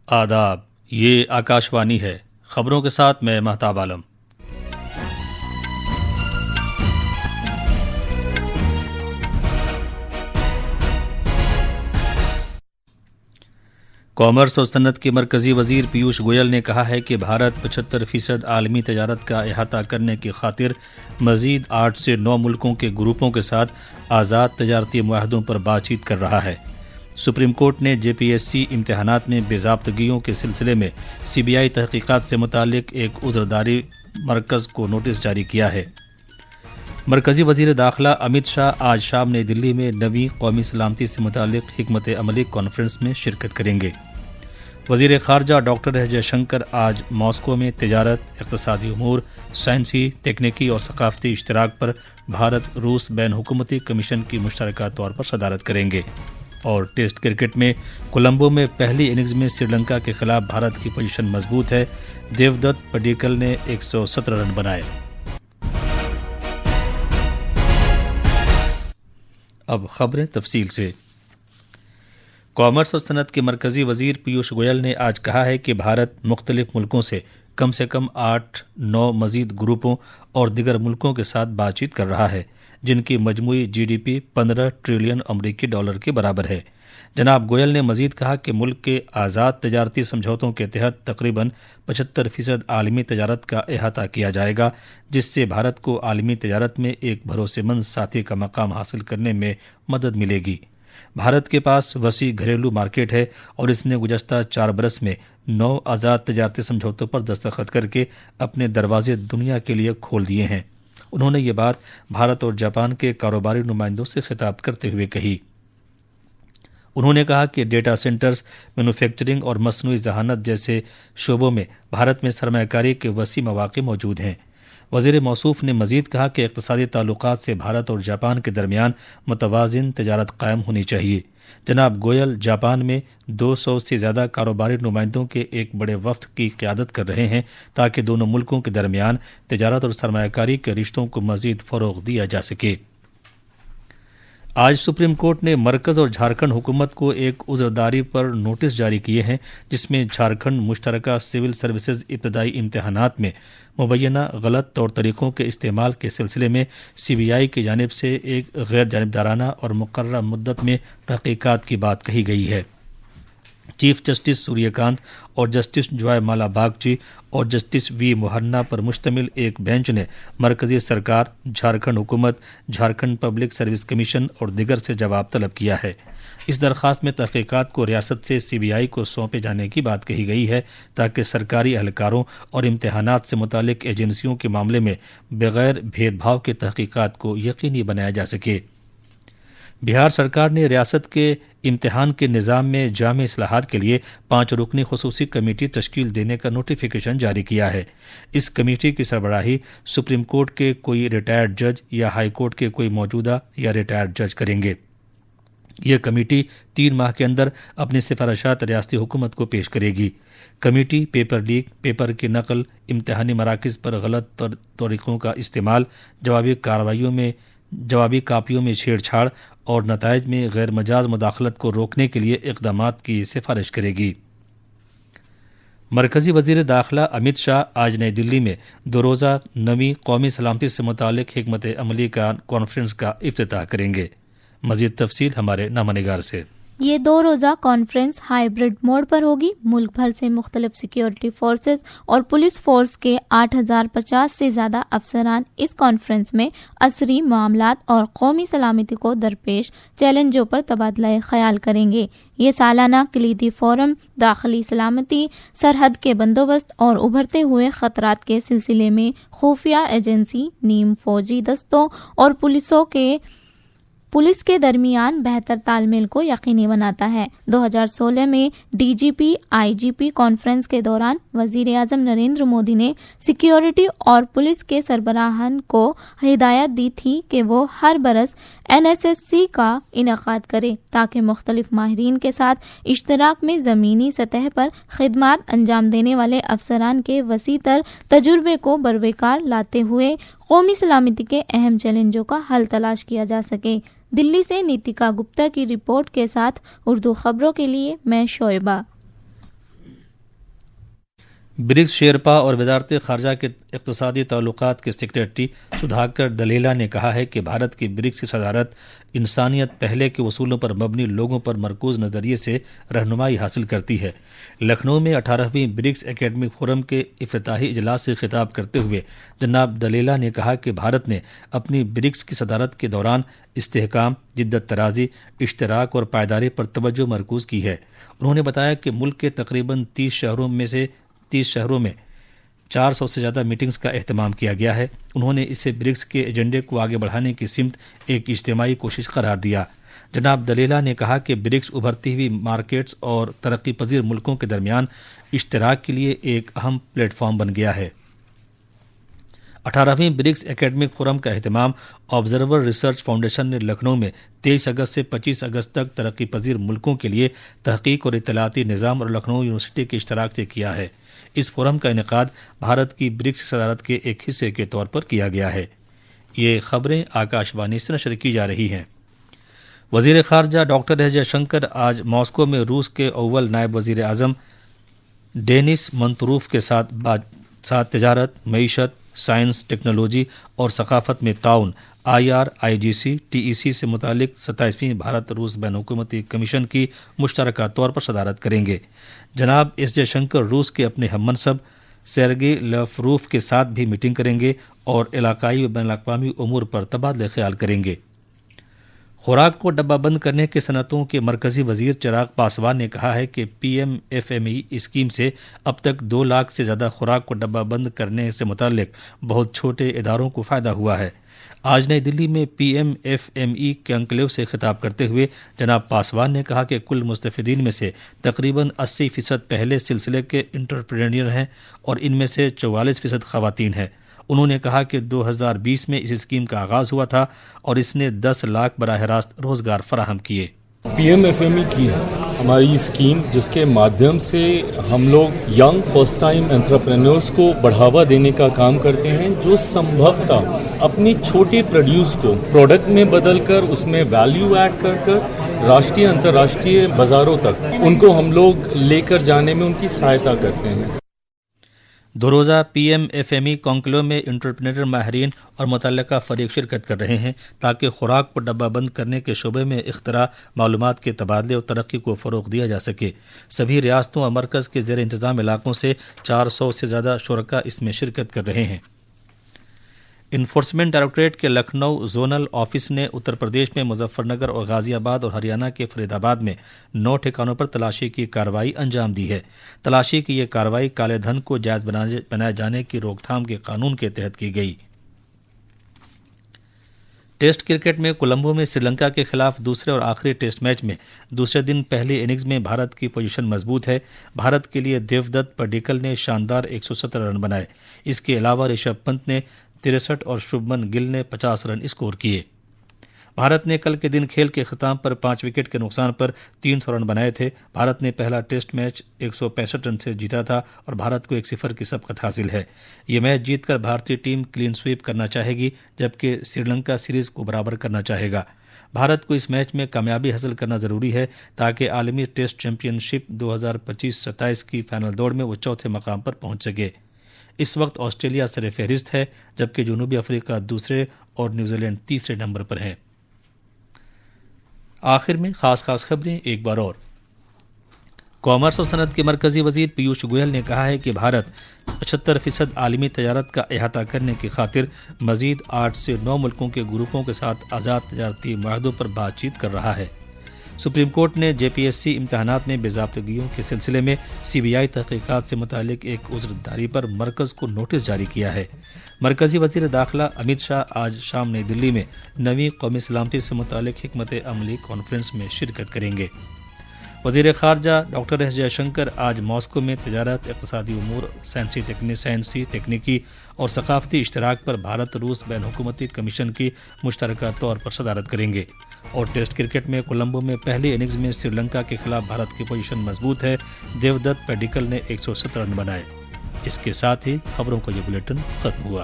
آداب، یہ آکاشوانی ہے۔ خبروں کے ساتھ میں مہتاب عالم۔ کامرس اور صنعت کے مرکزی وزیر پیوش گوئل نے کہا ہے کہ بھارت 75% عالمی تجارت کا احاطہ کرنے کی خاطر مزید 8 سے 9 ملکوں کے گروپوں کے ساتھ آزاد تجارتی معاہدوں پر بات چیت کر رہا ہے۔ سپریم کورٹ نے JPSC امتحانات میں باضابطگیوں کے سلسلے میں CBI تحقیقات سے متعلق ایک عذرداری مرکز کو نوٹس جاری کیا ہے۔ مرکزی وزیر داخلہ امت شاہ آج شام نئی دلی میں 9ویں قومی سلامتی سے متعلق حکمت عملی کانفرنس میں شرکت کریں گے۔ وزیر خارجہ ڈاکٹر ایس جے شنکر آج ماسکو میں تجارت، اقتصادی امور، سائنسی، تکنیکی اور ثقافتی اشتراک پر بھارت روس بین حکومتی کمیشن کی مشترکہ طور پر صدارت کریں گے۔ اور ٹیسٹ کرکٹ میں کولمبو میں پہلی اننگز میں سری لنکا کے خلاف بھارت کی پوزیشن مضبوط ہے۔ دیودت پڈیکل نے 117 رن بنائے۔ اب خبریں تفصیل سے۔ کامرس اور صنعت کے مرکزی وزیر پیوش گوئل نے آج کہا ہے کہ بھارت مختلف ملکوں سے کم 8-9 مزید گروپوں اور دیگر ملکوں کے ساتھ بات چیت کر رہا ہے جن کی مجموعی GDP 15 ٹریلین امریکی ڈالر کے برابر ہے۔ جناب گوئل نے مزید کہا کہ ملک کے آزاد تجارتی سمجھوتوں کے تحت تقریباً 75% عالمی تجارت کا احاطہ کیا جائے گا، جس سے بھارت کو عالمی تجارت میں ایک بھروسے مند ساتھی کا مقام حاصل کرنے میں مدد ملے گی۔ بھارت کے پاس وسیع گھریلو مارکیٹ ہے اور اس نے گزشتہ 4 برس میں 9 آزاد تجارتی سمجھوتوں پر دستخط کر کے اپنے دروازے دنیا کے لیے کھول دیے ہیں۔ انہوں نے یہ بات بھارت اور جاپان کے کاروباری نمائندوں سے خطاب کرتے ہوئے کہی۔ انہوں نے کہا کہ ڈیٹا سینٹرز، مینوفیکچرنگ اور مصنوعی ذہانت جیسے شعبوں میں بھارت میں سرمایہ کاری کے وسیع مواقع موجود ہیں۔ وزیر موصوف نے مزید کہا کہ اقتصادی تعلقات سے بھارت اور جاپان کے درمیان متوازن تجارت قائم ہونی چاہیے۔ جناب گوئل جاپان میں 200 سے زیادہ کاروباری نمائندوں کے ایک بڑے وفد کی قیادت کر رہے ہیں تاکہ دونوں ملکوں کے درمیان تجارت اور سرمایہ کاری کے رشتوں کو مزید فروغ دیا جا سکے۔ آج سپریم کورٹ نے مرکز اور جھارکھنڈ حکومت کو ایک عذرداری پر نوٹس جاری کیے ہیں جس میں جھارکھنڈ مشترکہ سول سروسز ابتدائی امتحانات میں مبینہ غلط طور طریقوں کے استعمال کے سلسلے میں CBI کی جانب سے ایک غیر جانبدارانہ اور مقررہ مدت میں تحقیقات کی بات کہی گئی ہے۔ چیف جسٹس سوریہ کانت اور جسٹس جوائے مالا باگچی اور جسٹس وی موہنا پر مشتمل ایک بینچ نے مرکزی سرکار، جھارکھنڈ حکومت، جھارکھنڈ پبلک سروس کمیشن اور دیگر سے جواب طلب کیا ہے۔ اس درخواست میں تحقیقات کو ریاست سے CBI کو سونپے جانے کی بات کہی گئی ہے تاکہ سرکاری اہلکاروں اور امتحانات سے متعلق ایجنسیوں کے معاملے میں بغیر بھید بھاؤ کے تحقیقات کو یقینی بنایا جا سکے۔ بہار سرکار نے ریاست کے امتحان کے نظام میں جامع اصلاحات کے لیے 5 رکنی خصوصی کمیٹی تشکیل دینے کا نوٹیفیکیشن جاری کیا ہے۔ اس کمیٹی کی سربراہی سپریم کورٹ کے کوئی ریٹائرڈ جج یا ہائی کورٹ کے کوئی موجودہ یا ریٹائرڈ جج کریں گے۔ یہ کمیٹی 3 ماہ کے اندر اپنی سفارشات ریاستی حکومت کو پیش کرے گی۔ کمیٹی پیپر لیک، پیپر کی نقل، امتحانی مراکز پر غلط طریقوں کا استعمال، جوابی کاپیوں میں چھیڑ چھاڑ اور نتائج میں غیر مجاز مداخلت کو روکنے کے لیے اقدامات کی سفارش کرے گی۔ مرکزی وزیر داخلہ امت شاہ آج نئی دلی میں 2 روزہ 9ویں قومی سلامتی سے متعلق حکمت عملی کا کانفرنس کا افتتاح کریں گے۔ مزید تفصیل ہمارے نامہ نگار سے۔ یہ 2 روزہ کانفرنس ہائیبرڈ موڈ پر ہوگی۔ ملک بھر سے مختلف سیکیورٹی فورسز اور پولیس فورس کے 8050 سے زیادہ افسران اس کانفرنس میں عصری معاملات اور قومی سلامتی کو درپیش چیلنجوں پر تبادلہ خیال کریں گے۔ یہ سالانہ کلیدی فورم داخلی سلامتی، سرحد کے بندوبست اور ابھرتے ہوئے خطرات کے سلسلے میں خفیہ ایجنسی، نیم فوجی دستوں اور پولیس کے درمیان بہتر تال میل کو یقینی بناتا ہے۔ 2016 میں DGP-IGP کانفرنس کے دوران وزیر اعظم نریندر مودی نے سیکیورٹی اور پولیس کے سربراہان کو ہدایت دی تھی کہ وہ ہر برس NSSC کا انعقاد کرے تاکہ مختلف ماہرین کے ساتھ اشتراک میں زمینی سطح پر خدمات انجام دینے والے افسران کے وسیع تر تجربے کو بروقار لاتے ہوئے قومی سلامتی کے اہم چیلنجوں کا حل تلاش کیا جا سکے۔ دلی سے نیتیکا گپتا کی رپورٹ کے ساتھ اردو خبروں کے لیے میں شعیبہ۔ برکس شیرپا اور وزارت خارجہ کے اقتصادی تعلقات کے سیکریٹری سدھاکر دلیلا نے کہا ہے کہ بھارت کی برکس کی صدارت انسانیت پہلے کے اصولوں پر مبنی لوگوں پر مرکوز نظریے سے رہنمائی حاصل کرتی ہے۔ لکھنؤ میں 18ویں برکس اکیڈمک فورم کے افتتاحی اجلاس سے خطاب کرتے ہوئے جناب دلیلا نے کہا کہ بھارت نے اپنی برکس کی صدارت کے دوران استحکام، جدت طرازی، اشتراک اور پائیداری پر توجہ مرکوز کی ہے۔ انہوں نے بتایا کہ ملک کے تقریباً 30 شہروں میں 400 سے زیادہ میٹنگز کا اہتمام کیا گیا ہے۔ انہوں نے اسے برکس کے ایجنڈے کو آگے بڑھانے کی سمت ایک اجتماعی کوشش قرار دیا۔ جناب دلیلا نے کہا کہ برکس ابھرتی ہوئی مارکیٹس اور ترقی پذیر ملکوں کے درمیان اشتراک کے لیے ایک اہم پلیٹ فارم بن گیا ہے۔ 18ویں برکس اکیڈمک فورم کا اہتمام آبزرور ریسرچ فاؤنڈیشن نے لکھنؤ میں 23 اگست سے 25 اگست تک ترقی پذیر ملکوں کے لیے تحقیق اور اطلاعاتی نظام اور لکھنؤ یونیورسٹی کے اشتراک سے کیا ہے۔ اس فورم کا انعقاد بھارت کی برکس صدارت کے ایک حصے کے طور پر کیا گیا ہے۔ یہ خبریں آکاش وانی سے نشر کی جا رہی ہیں۔ وزیر خارجہ ڈاکٹر ایس جے شنکر آج ماسکو میں روس کے اول نائب وزیر اعظم ڈینس منتروف کے ساتھ تجارت، معیشت، سائنس، ٹیکنالوجی اور ثقافت میں تعاون IRIGC TEC سے متعلق 27ویں بھارت روس بین حکومتی کمیشن کی مشترکہ طور پر صدارت کریں گے۔ جناب ایس جے شنکر روس کے اپنے ہم منصب سیرگی لاوروف کے ساتھ بھی میٹنگ کریں گے اور علاقائی و بین الاقوامی امور پر تبادلہ خیال کریں گے۔ خوراک کو ڈبہ بند کرنے کی صنعتوں کے مرکزی وزیر چراغ پاسوان نے کہا ہے کہ PMFME اسکیم سے اب تک 2 لاکھ سے زیادہ خوراک کو ڈبہ بند کرنے سے متعلق بہت چھوٹے اداروں کو فائدہ ہوا ہے۔ آج نئی دلی میں PMFME کے انکلیو سے خطاب کرتے ہوئے جناب پاسوان نے کہا کہ کل مستفیدین میں سے تقریباً 80% پہلے سلسلے کے انٹرپرینیور ہیں اور ان میں سے 44% خواتین ہیں۔ انہوں نے کہا کہ 2020 میں اس اسکیم کا آغاز ہوا تھا اور اس نے 10 لاکھ براہ راست روزگار فراہم کیے۔ PMFME کی ہماری اسکیم جس کے مادھیم سے ہم لوگ ینگ فرسٹ ٹائم انٹرپرینورز کو بڑھاوا دینے کا کام کرتے ہیں، جو سمبھوتا اپنی چھوٹے پروڈیوس کو پروڈکٹ میں بدل کر اس میں ویلیو ایڈ کر راشٹریہ انترراشٹریہ بازاروں تک ان کو ہم لوگ لے کر جانے میں ان کی سہایتا کرتے ہیں۔ 2 روزہ PMFME کانکلیو میں انٹرپرینور ماہرین اور متعلقہ فریق شرکت کر رہے ہیں تاکہ خوراک کو ڈبہ بند کرنے کے شعبے میں اختراع، معلومات کے تبادلے اور ترقی کو فروغ دیا جا سکے۔ سبھی ریاستوں اور مرکز کے زیر انتظام علاقوں سے 400 سے زیادہ شرکاء اس میں شرکت کر رہے ہیں۔ انفورسمنٹ ڈائریکٹوریٹ کے لکھنؤ زونل آفس نے اتر پردیش میں مظفر نگر اور غازی آباد اور ہریانہ کے فرید آباد میں 9 ٹھکانوں پر تلاشی کی کارروائی انجام دی ہے۔ تلاشی کی یہ کارروائی کالے دھن کو جائز بنائے جانے کی روک تھام کے قانون کے تحت کی گئی۔ ٹیسٹ کرکٹ میں کولمبو میں سری لنکا کے خلاف دوسرے اور آخری ٹیسٹ میچ میں دوسرے دن پہلی اننگز میں بھارت کی پوزیشن مضبوط ہے۔ بھارت کے لیے دیو دت پڈیکل نے شاندار 117 رن بنائے۔ اس کے علاوہ رشبھ پنت نے 63 اور شبھمن گل نے 50 رن اسکور کیے۔ بھارت نے کل کے دن کھیل کے اختتام پر 5 وکٹ کے نقصان پر 300 رن بنائے تھے۔ بھارت نے پہلا ٹیسٹ میچ 165 رن سے جیتا تھا اور بھارت کو 1-0 کی سبقت حاصل ہے۔ یہ میچ جیت کر بھارتی ٹیم کلین سویپ کرنا چاہے گی جبکہ سری لنکا سیریز کو برابر کرنا چاہے گا۔ بھارت کو اس میچ میں کامیابی حاصل کرنا ضروری ہے تاکہ عالمی ٹیسٹ چیمپئن شپ 2025-27 کی فائنل دوڑ میں وہ چوتھے مقام پر پہنچ سکے۔ اس وقت آسٹریلیا سر فہرست ہے جبکہ جنوبی افریقہ دوسرے اور نیوزی لینڈ تیسرے نمبر پر ہیں۔ آخر میں خاص خبریں ایک بار اور۔ کامرس اور صنعت کے مرکزی وزیر پیوش گوئل نے کہا ہے کہ بھارت 75% عالمی تجارت کا احاطہ کرنے کی خاطر مزید 8 سے 9 ملکوں کے گروپوں کے ساتھ آزاد تجارتی معاہدوں پر بات چیت کر رہا ہے۔ سپریم کورٹ نے JPSC امتحانات میں بے ضابطگیوں کے سلسلے میں CBI تحقیقات سے متعلق ایک عذرداری پر مرکز کو نوٹس جاری کیا ہے۔ مرکزی وزیر داخلہ امت شاہ آج شام نئی دلی میں 9ویں قومی سلامتی سے متعلق حکمت عملی کانفرنس میں شرکت کریں گے۔ وزیر خارجہ ڈاکٹر ایس جے شنکر آج ماسکو میں تجارت، اقتصادی امور، سائنسی تکنیکی اور ثقافتی اشتراک پر بھارت روس بین حکومتی کمیشن کی مشترکہ طور پر صدارت کریں گے۔ اور ٹیسٹ کرکٹ میں کولمبو میں پہلی اننگز میں سری لنکا کے خلاف بھارت کی پوزیشن مضبوط ہے۔ دیو دت پڈیکل نے 117 رن بنائے۔ اس کے ساتھ ہی خبروں کا یہ بلیٹن ختم ہوا۔